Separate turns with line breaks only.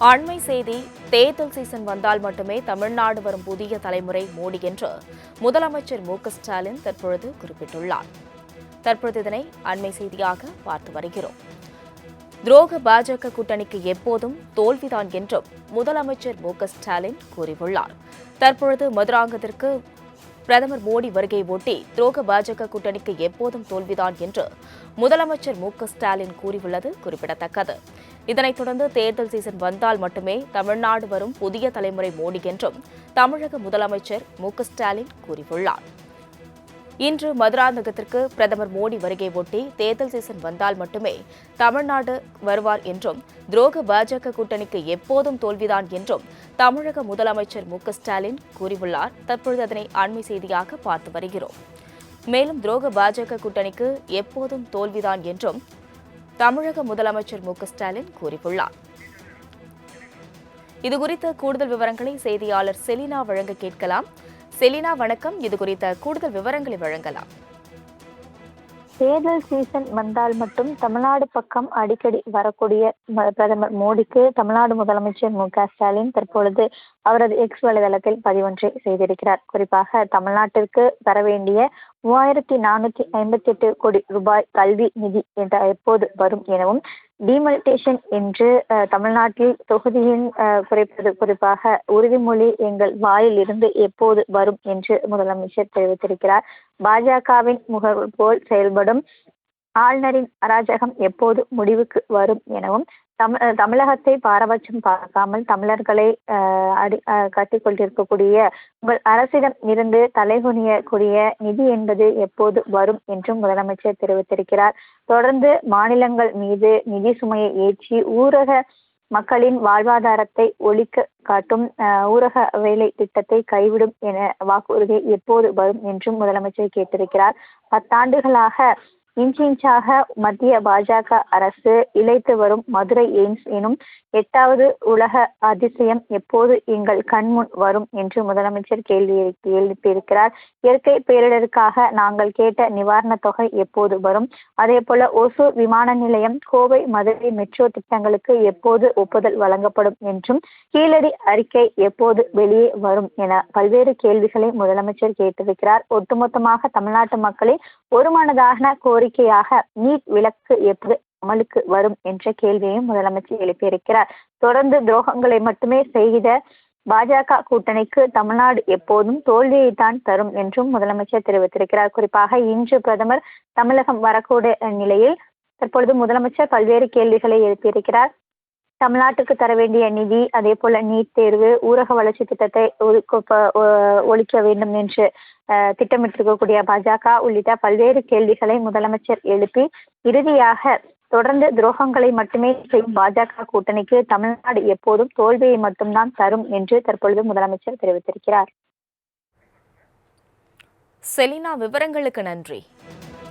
அண்மை செய்தி. தேர்தல் சீசன் வந்தால் மட்டுமே தமிழ்நாடு வரும் புதிய தலைமுறை மோடி என்று முதலமைச்சர் மு.க.ஸ்டாலின் தற்பொழுது குறிப்பிட்டுள்ளார். தற்பொழுது இதனை அண்மை செய்தியாக பார்த்து வருகிறோம். துரோக பாஜக கூட்டணிக்கு எப்போதும் தோல்விதான் என்றும் முதலமைச்சர் மு.க.ஸ்டாலின் கூறியுள்ளார். தற்பொழுது மதுராந்தகத்திற்கு பிரதமர் மோடி வருகை ஒட்டி துரோக பாஜக கூட்டணிக்கு எப்போதும் தோல்விதான் என்று முதலமைச்சர் மு.க.ஸ்டாலின் கூறியுள்ளது குறிப்பிடத்தக்கது. இதனைத் தொடர்ந்து தேர்தல் சீசன் வந்தால் மட்டுமே தமிழ்நாடு வரும் புதிய தலைமுறை மோடி என்றும் தமிழக முதலமைச்சர் மு.க.ஸ்டாலின் கூறியுள்ளார். இன்று மதுராந்தகத்திற்கு பிரதமர் மோடி வருகை ஒட்டி தேர்தல் சீசன் வந்தால் மட்டுமே தமிழ்நாடு வருவார் என்றும் துரோக பாஜக கூட்டணிக்கு எப்போதும் தோல்விதான் என்றும் தமிழக முதலமைச்சர் மு.க.ஸ்டாலின் கூறியுள்ளார். தற்பொழுது அதனை அண்மை செய்தியாக பார்த்து வருகிறோம். மேலும் துரோக பாஜக கூட்டணிக்கு எப்போதும் தோல்விதான் என்றும் தமிழக முதலமைச்சர் மு.க.ஸ்டாலின் கூறியுள்ளார். இதுகுறித்த கூடுதல் விவரங்களை செய்தியாளர் செலினா வழங்க கேட்கலாம். செலினா, வணக்கம். இதுகுறித்த கூடுதல் விவரங்களை வழங்கலாம்.
தேர்தல் சீசன் வந்தால் மட்டும் தமிழ்நாடு பக்கம் அடிக்கடி வரக்கூடிய பிரதமர் மோடிக்கு தமிழ்நாடு முதலமைச்சர் மு.க.ஸ்டாலின் தற்பொழுது அவரது எக்ஸ் வலைதளத்தில் பதிவொன்றை செய்திருக்கிறார். குறிப்பாக தமிழ்நாட்டிற்கு தர வேண்டிய 3458 கோடி ரூபாய் கல்வி நிதி என்ற எப்போது வரும் எனவும், டிமானிட்டேஷன் என்று தமிழ்நாட்டில் தொகுதியின் குறைப்பது குறிப்பாக உறுதிமொழி எங்கள் வாயில் இருந்து எப்போது வரும் என்று முதலமைச்சர் தெரிவித்திருக்கிறார். பாஜகவின் முகவர் போல் செயல்படும் ஆளுநரின் அராஜகம் எப்போது முடிவுக்கு வரும் எனவும், தமிழகத்தை பாரபட்சம் பார்க்காமல் தமிழர்களை கட்டிக் கொண்டிருக்கக்கூடிய உங்கள் அரசிடம் இருந்து தலைகுனியக்கூடிய நிதி என்பது எப்போது வரும் என்றும் முதலமைச்சர் தெரிவித்திருக்கிறார். தொடர்ந்து மாநிலங்கள் மீது நிதி சுமையை ஏற்றி ஊரக மக்களின் வாழ்வாதாரத்தை ஒழிக்க காட்டும் ஊரக வேலை திட்டத்தை கைவிடும் என வாக்குறுதி எப்போது வரும் என்றும் முதலமைச்சர் கேட்டிருக்கிறார். 10 ஆண்டுகளாக இன்ச்சாக மத்திய பாஜக அரசு இழைத்து வரும் மதுரை எய்ம்ஸ் எனும் 8வது உலக அதிசயம் எப்போது எங்கள் கண்முன் வரும் என்று முதலமைச்சர் கேள்வி எழுப்பியிருக்கிறார். இயற்கை பேரிடருக்காக நாங்கள் கேட்ட நிவாரணத் தொகை எப்போது வரும்? அதே போல ஒசூர் விமான நிலையம், கோவை, மதுரை மெட்ரோ திட்டங்களுக்கு எப்போது ஒப்புதல் வழங்கப்படும் என்றும், கீழடி அறிக்கை எப்போது வெளியே வரும் என பல்வேறு கேள்விகளை முதலமைச்சர் கேட்டிருக்கிறார். ஒட்டுமொத்தமாக தமிழ்நாட்டு மக்களின் ஒருமனதான கோரிக்கையாக நீட் விலக்கு எப்போது அமலுக்கு வரும் என்ற கேள்வியையும் முதலமைச்சர் எழுப்பியிருக்கிறார். தொடர்ந்து துரோகங்களை மட்டுமே செய்த பாஜக கூட்டணிக்கு தமிழ்நாடு எப்போதும் தோல்வியைத்தான் தரும் என்றும் முதலமைச்சர் தெரிவித்திருக்கிறார். குறிப்பாக இன்று பிரதமர் தமிழகம் வரக்கூடிய நிலையில் தற்பொழுது முதலமைச்சர் பல்வேறு கேள்விகளை எழுப்பியிருக்கிறார். தமிழ்நாட்டுக்கு தர வேண்டிய நிதி, அதே போல நீட் தேர்வு, ஊரக வளர்ச்சி திட்டத்தை ஒழிக்க வேண்டும் என்று திட்டமிட்டிருக்கக்கூடிய பாஜக உள்ளிட்ட பல்வேறு கேள்விகளை முதலமைச்சர் எழுப்பி இறுதியாக தொடர்ந்து துரோகங்களை மட்டுமே செய்யும் பாஜக கூட்டணிக்கு தமிழ்நாடு எப்போதும் தோல்வியை மட்டும்தான் தரும் என்று தற்பொழுது முதலமைச்சர் தெரிவித்திருக்கிறார்.
செலினா, விவரங்களுக்கு நன்றி.